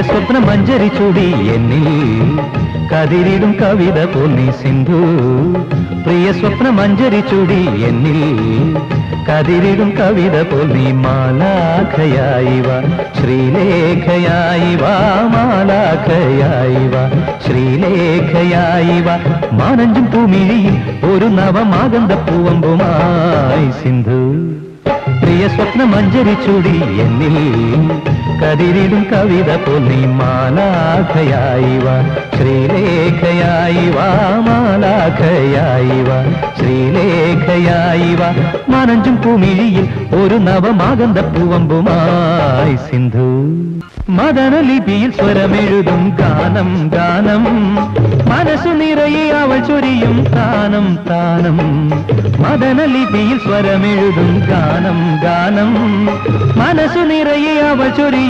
സ്വപ്ന മഞ്ജരി ചൂടി എന്നിൽ കതിരിടും കവിത പോന്നി സിന്ധു പ്രിയ സ്വപ്ന മഞ്ജരി ചൂടി എന്നിൽ കതിരിടും കവിത പോന്നി മാലാഖയായി വാ ശ്രീലേഖയായി വാ മാലാഖയായി വാ ശ്രീലേഖയായി വാ മാനഞ്ചും പൂമിഴിയിൽ ഒരു നവമാകന്ത പൂവമ്പുമായി സിന്ധു പ്രിയ സ്വപ്ന മഞ്ജരി ചൂടി എന്നിൽ കതിരിടും കവിത പോന്നി മാലാഖയായി വാ ശ്രീലേഖയായി വാ മാലാഖയായി വാ ശ്രീലേഖയായി വാ മാനഞ്ചും പൂമിഴിയിൽ ഒരു നവമാകന്ത പൂവമ്പുമായി സിന്ധു മദനലിപിയിൽ സ്വരമെഴുതും ഗാനം ഗാനം മനസ്സു നിറയെ അവൾ ചൊരിയും താനം താനം മദനലിപിയിൽ സ്വരമെഴുതും ഗാനം ഗാനം മനസ്സു നിറയെ അവൾ ചൊരിയും